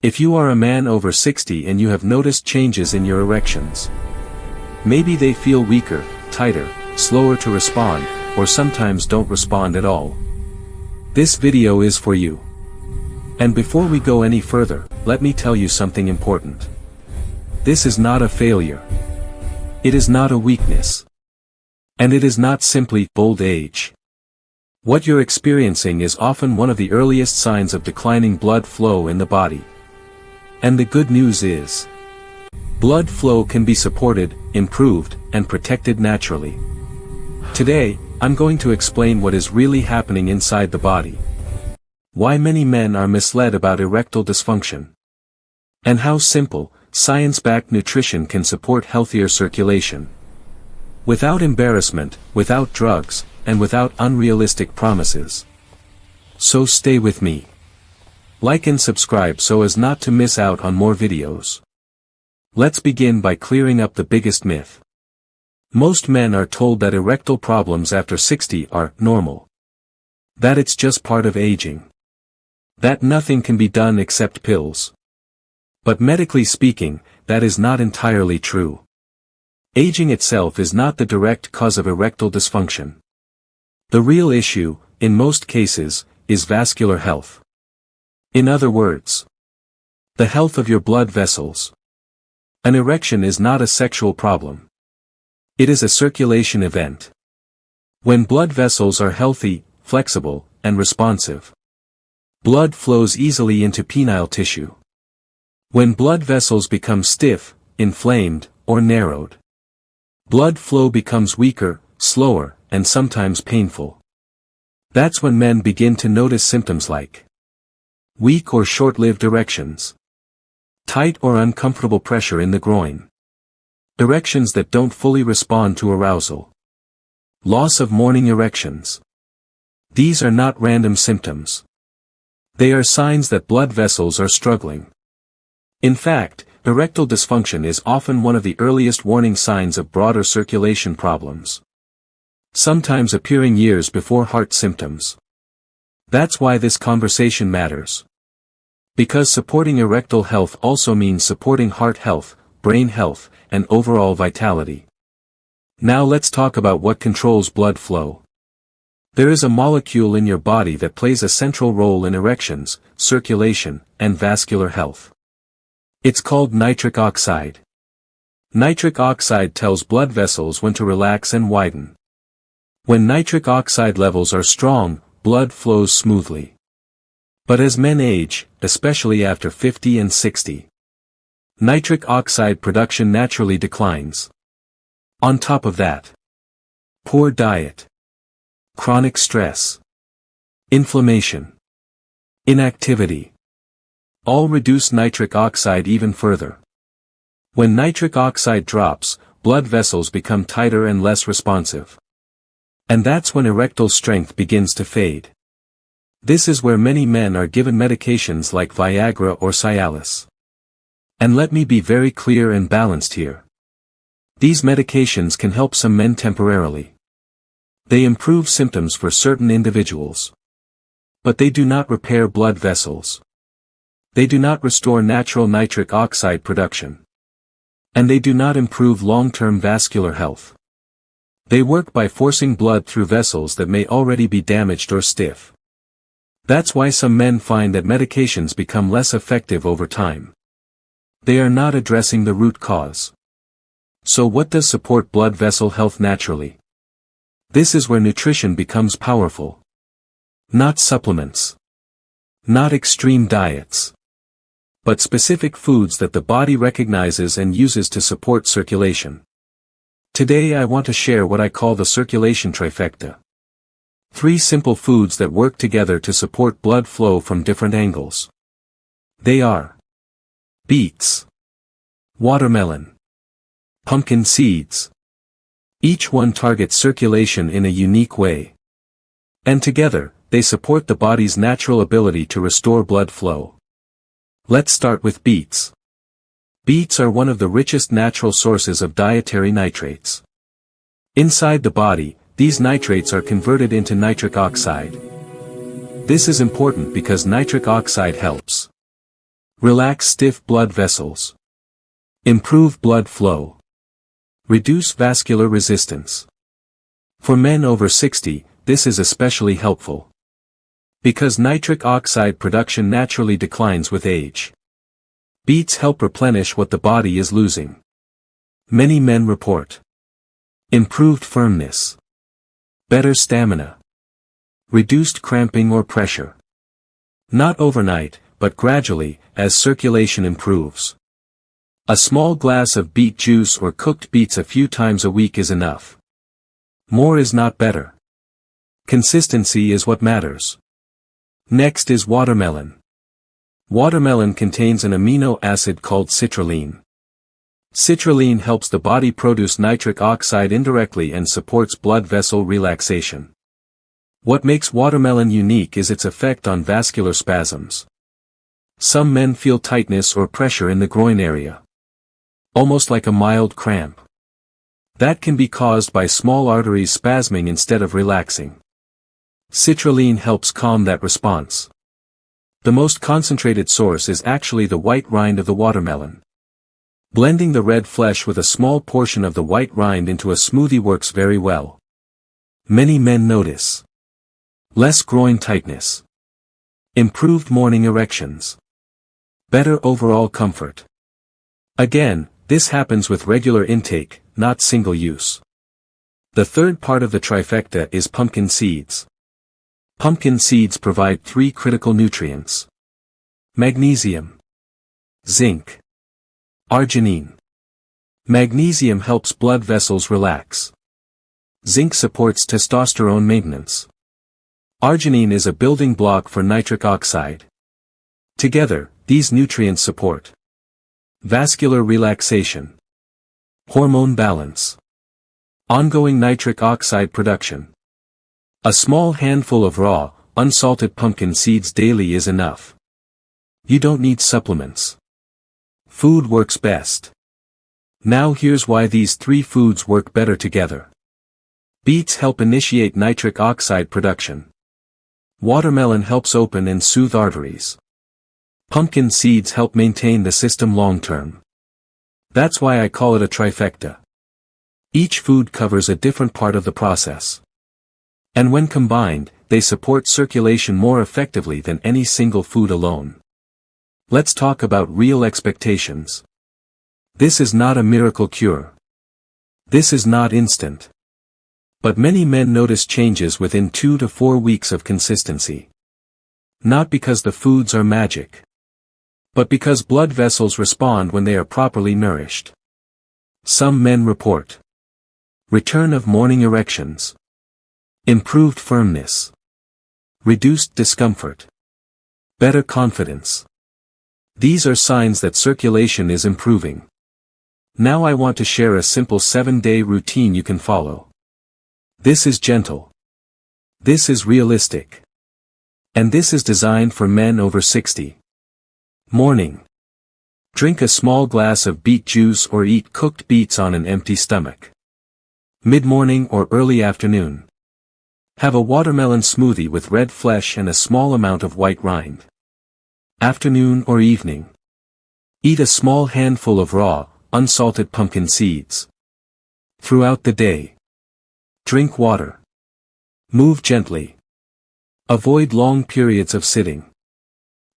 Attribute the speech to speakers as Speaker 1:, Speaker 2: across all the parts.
Speaker 1: If you are a man over 60 and you have noticed changes in your erections, maybe they feel weaker, tighter, slower to respond, or sometimes don't respond at all, this video is for you. And before we go any further, let me tell you something important. This is not a failure. It is not a weakness. And it is not simply old age. What you're experiencing is often one of the earliest signs of declining blood flow in the body. And the good news is, blood flow can be supported, improved, and protected naturally. Today, I'm going to explain what is really happening inside the body, why many men are misled about erectile dysfunction, and how simple, science-backed nutrition can support healthier circulation. Without embarrassment, without drugs, and without unrealistic promises. So stay with me. Like and subscribe so as not to miss out on more videos. Let's begin by clearing up the biggest myth. Most men are told that erectile problems after 60 are normal. That it's just part of aging. That nothing can be done except pills. But medically speaking, that is not entirely true. Aging itself is not the direct cause of erectile dysfunction. The real issue, in most cases, is vascular health. In other words, the health of your blood vessels. An erection is not a sexual problem. It is a circulation event. When blood vessels are healthy, flexible, and responsive, blood flows easily into penile tissue. When blood vessels become stiff, inflamed, or narrowed, blood flow becomes weaker, slower, and sometimes painful. That's when men begin to notice symptoms like weak or short-lived erections, tight or uncomfortable pressure in the groin, erections that don't fully respond to arousal, loss of morning erections. These are not random symptoms. They are signs that blood vessels are struggling. In fact, erectile dysfunction is often one of the earliest warning signs of broader circulation problems, sometimes appearing years before heart symptoms. That's why this conversation matters. Because supporting erectile health also means supporting heart health, brain health, and overall vitality. Now let's talk about what controls blood flow. There is a molecule in your body that plays a central role in erections, circulation, and vascular health. It's called nitric oxide. Nitric oxide tells blood vessels when to relax and widen. When nitric oxide levels are strong, blood flows smoothly. But as men age, especially after 50 and 60, nitric oxide production naturally declines. On top of that, poor diet, chronic stress, inflammation, inactivity, all reduce nitric oxide even further. When nitric oxide drops, blood vessels become tighter and less responsive. And that's when erectile strength begins to fade. This is where many men are given medications like Viagra or Cialis. And let me be very clear and balanced here. These medications can help some men temporarily. They improve symptoms for certain individuals. But they do not repair blood vessels. They do not restore natural nitric oxide production. And they do not improve long-term vascular health. They work by forcing blood through vessels that may already be damaged or stiff. That's why some men find that medications become less effective over time. They are not addressing the root cause. So what does support blood vessel health naturally? This is where nutrition becomes powerful. Not supplements. Not extreme diets. But specific foods that the body recognizes and uses to support circulation. Today I want to share what I call the circulation trifecta. 3 simple foods that work together to support blood flow from different angles. They are beets, watermelon, pumpkin seeds. Each one targets circulation in a unique way. And together, they support the body's natural ability to restore blood flow. Let's start with beets. Beets are one of the richest natural sources of dietary nitrates. Inside the body, these nitrates are converted into nitric oxide. This is important because nitric oxide helps Relax stiff blood vessels. Improve blood flow. Reduce vascular resistance. For men over 60, this is especially helpful. Because nitric oxide production naturally declines with age. Beets help replenish what the body is losing. Many men report improved firmness, better stamina, reduced cramping or pressure. Not overnight, but gradually, as circulation improves. A small glass of beet juice or cooked beets a few times a week is enough. More is not better. Consistency is what matters. Next is watermelon. Watermelon contains an amino acid called citrulline. Citrulline helps the body produce nitric oxide indirectly and supports blood vessel relaxation. What makes watermelon unique is its effect on vascular spasms. Some men feel tightness or pressure in the groin area. Almost like a mild cramp. That can be caused by small arteries spasming instead of relaxing. Citrulline helps calm that response. The most concentrated source is actually the white rind of the watermelon. Blending the red flesh with a small portion of the white rind into a smoothie works very well. Many men notice less groin tightness, improved morning erections, better overall comfort. Again, this happens with regular intake, not single use. The third part of the trifecta is pumpkin seeds. Pumpkin seeds provide 3 critical nutrients: magnesium, zinc, arginine. Magnesium helps blood vessels relax. Zinc supports testosterone maintenance. Arginine is a building block for nitric oxide. Together, these nutrients support vascular relaxation, hormone balance, ongoing nitric oxide production. A small handful of raw, unsalted pumpkin seeds daily is enough. You don't need supplements. Food works best. Now here's why these 3 foods work better together. Beets help initiate nitric oxide production. Watermelon helps open and soothe arteries. Pumpkin seeds help maintain the system long-term. That's why I call it a trifecta. Each food covers a different part of the process. And when combined, they support circulation more effectively than any single food alone. Let's talk about real expectations. This is not a miracle cure. This is not instant. But many men notice changes within 2 to 4 weeks of consistency. Not because the foods are magic, but because blood vessels respond when they are properly nourished. Some men report return of morning erections, improved firmness, reduced discomfort, better confidence. These are signs that circulation is improving. Now I want to share a simple 7-day routine you can follow. This is gentle. This is realistic. And this is designed for men over 60. Morning. Drink a small glass of beet juice or eat cooked beets on an empty stomach. Mid-morning or early afternoon. Have a watermelon smoothie with red flesh and a small amount of white rind. Afternoon or evening. Eat a small handful of raw, unsalted pumpkin seeds. Throughout the day. Drink water. Move gently. Avoid long periods of sitting.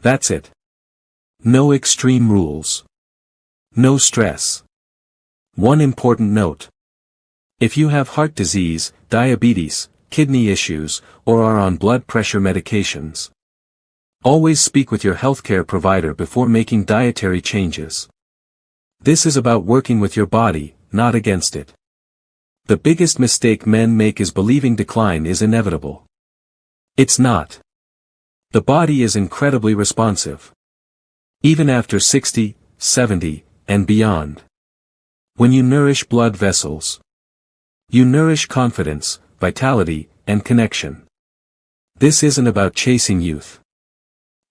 Speaker 1: That's it. No extreme rules. No stress. One important note. If you have heart disease, diabetes, kidney issues, or are on blood pressure medications, always speak with your healthcare provider before making dietary changes. This is about working with your body, not against it. The biggest mistake men make is believing decline is inevitable. It's not. The body is incredibly responsive. Even after 60, 70, and beyond. When you nourish blood vessels, you nourish confidence, vitality, and connection. This isn't about chasing youth.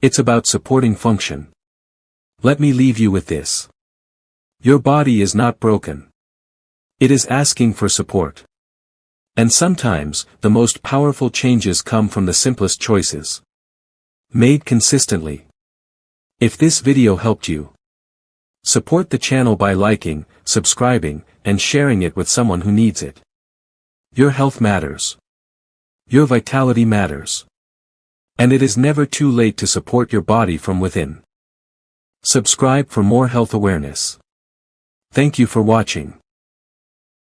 Speaker 1: It's about supporting function. Let me leave you with this. Your body is not broken. It is asking for support. And sometimes, the most powerful changes come from the simplest choices. Made consistently. If this video helped you, support the channel by liking, subscribing, and sharing it with someone who needs it. Your health matters. Your vitality matters. And it is never too late to support your body from within. Subscribe for more health awareness. Thank you for watching.